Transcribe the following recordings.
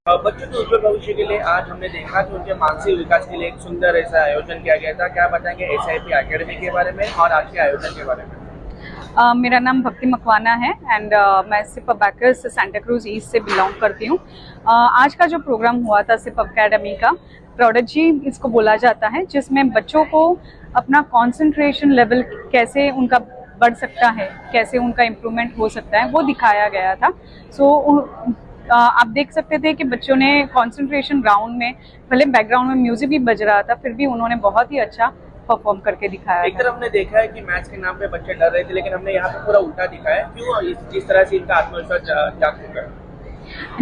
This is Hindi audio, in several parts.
बच्चों के उज्जवल भविष्य के लिए आज हमने देखा कि उनके मानसिक विकास के लिए एक सुंदर ऐसा आयोजन किया गया था। क्या बताएंगे SIP एकेडमी के बारे में और आज के आयोजन के बारे में? मेरा नाम भक्ति मकवाना है एंड मैं SIP abacus Santacruz east से बिलोंग करती हूँ। आज का जो प्रोग्राम हुआ था सिप एकेडमी का, प्रोडिजी इसको बोला जाता है, जिसमें बच्चों को अपना कंसंट्रेशन लेवल कैसे उनका बढ़ सकता है, कैसे उनका इम्प्रूवमेंट हो सकता है, वो दिखाया गया था। आप देख सकते थे कि बच्चों ने कंसंट्रेशन राउंड में, भले बैकग्राउंड में म्यूजिक भी बज रहा था, फिर भी उन्होंने बहुत ही अच्छा परफॉर्म करके दिखाया। एक तरफ हमने देखा है कि मैथ्स के नाम पे बच्चे डर रहे थे, लेकिन हमने यहाँ पे पूरा उल्टा दिखाया। क्यों इस तरह से इनका आत्मविश्वास जागरूक है?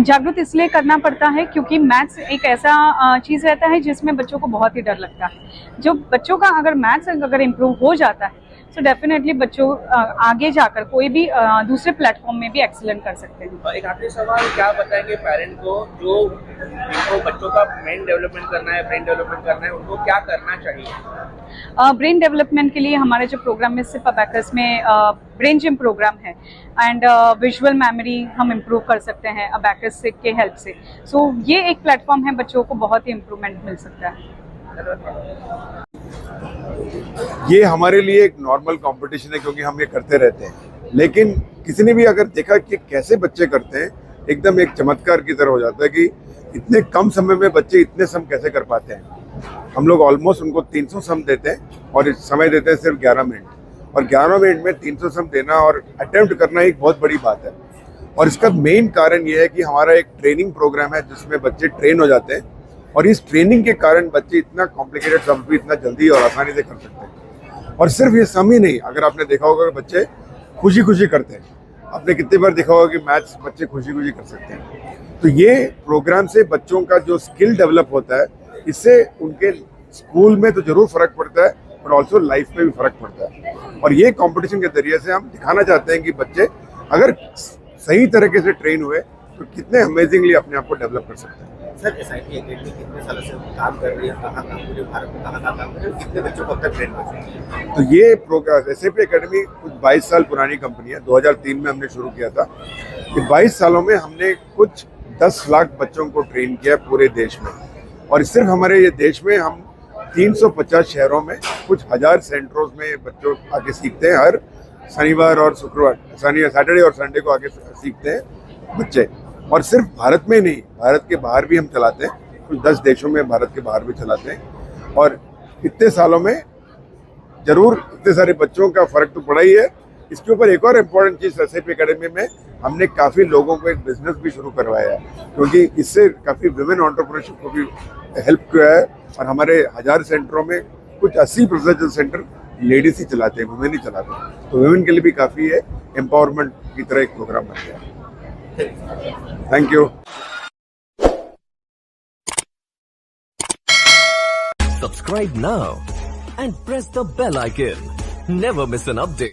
जागरूक इसलिए करना पड़ता है क्योंकि मैथ्स एक ऐसा चीज़ रहता है जिसमें बच्चों को बहुत ही डर लगता है। जो बच्चों का अगर मैथ्स अगर इम्प्रूव हो जाता है तो डेफिनेटली बच्चों आगे जाकर कोई भी दूसरे प्लेटफॉर्म में भी एक्सीलेंट कर सकते हैं। एक आखिरी सवाल, क्या बताएंगे पेरेंट को जो जिनको बच्चों का ब्रेन डेवलपमेंट करना है, उनको क्या करना चाहिए? ब्रेन डेवलपमेंट के लिए हमारे जो प्रोग्राम में सिप अबैकस में ब्रेन जिम प्रोग्राम है एंड विजुअल मेमोरी हम इम्प्रूव कर सकते हैं अबैकस के हेल्प से। सो ये एक प्लेटफॉर्म है, बच्चों को बहुत ही इम्प्रूवमेंट मिल सकता है। ये हमारे लिए एक नॉर्मल कंपटीशन है क्योंकि हम ये करते रहते हैं, लेकिन किसी ने भी अगर देखा कि कैसे बच्चे करते हैं, एकदम एक चमत्कार की तरह हो जाता है कि इतने कम समय में बच्चे इतने सम कैसे कर पाते हैं। हम लोग ऑलमोस्ट उनको 300 सम देते हैं और समय देते हैं सिर्फ 11 मिनट, और 11 मिनट में 300 सम देना और अटेम्प्ट करना एक बहुत बड़ी बात है। और इसका मेन कारण ये है कि हमारा एक ट्रेनिंग प्रोग्राम है जिसमें बच्चे ट्रेन हो जाते हैं, और इस ट्रेनिंग के कारण बच्चे इतना कॉम्प्लिकेटेड सम भी इतना जल्दी और आसानी से कर सकते हैं। और सिर्फ ये सम ही नहीं, अगर आपने देखा होगा कि बच्चे खुशी खुशी करते हैं, आपने कितनी बार देखा होगा कि मैथ्स बच्चे खुशी खुशी कर सकते हैं। तो ये प्रोग्राम से बच्चों का जो स्किल डेवलप होता है, इससे उनके स्कूल में तो जरूर फर्क पड़ता है, पर ऑल्सो लाइफ में भी फर्क पड़ता है। और ये कॉम्पिटिशन के जरिए से हम दिखाना चाहते हैं कि बच्चे अगर सही तरीके से ट्रेन हुए तो कितने अमेजिंगली अपने आप को डेवलप कर सकते हैं। सर, SIP एकेडमी कितने सालों से काम कर रही है, कहाँ काम कर रही है, भारत में कहाँ काम कर रही है, कितने बच्चों को अब तक ट्रेन कर सकती है? तो ये प्रोग्राम SIP एकेडमी कुछ 22 साल पुरानी कंपनी है। 2003 में हमने शुरू किया था। कि 22 सालों में हमने कुछ 10 लाख बच्चों को ट्रेन किया पूरे देश में, और सिर्फ हमारे ये देश में हम 350 शहरों में कुछ 1000 सेंटरों में बच्चों आके सीखते हैं। हर शनिवार और शुक्रवार, सैटरडे और संडे को आके सीखते हैं बच्चे। और सिर्फ भारत में नहीं, भारत के बाहर भी हम चलाते हैं, कुछ 10 देशों में भारत के बाहर भी चलाते हैं। और इतने सालों में जरूर इतने सारे बच्चों का फर्क तो पड़ा ही है। इसके ऊपर एक और इम्पोर्टेंट चीज़, SIP एकेडमी में हमने काफ़ी लोगों को एक बिजनेस भी शुरू करवाया है, क्योंकि इससे काफ़ी विमेन एंटरप्रेन्योरशिप को भी हेल्प किया है। और हमारे 1000 सेंटरों में कुछ 80% सेंटर लेडीज ही चलाते हैं, वुमेन ही चलाते हैं। तो वुमेन के लिए भी काफ़ी है एम्पावरमेंट की तरह एक प्रोग्राम बन गया है। Thank you. Subscribe now and press the bell icon. Never miss an update.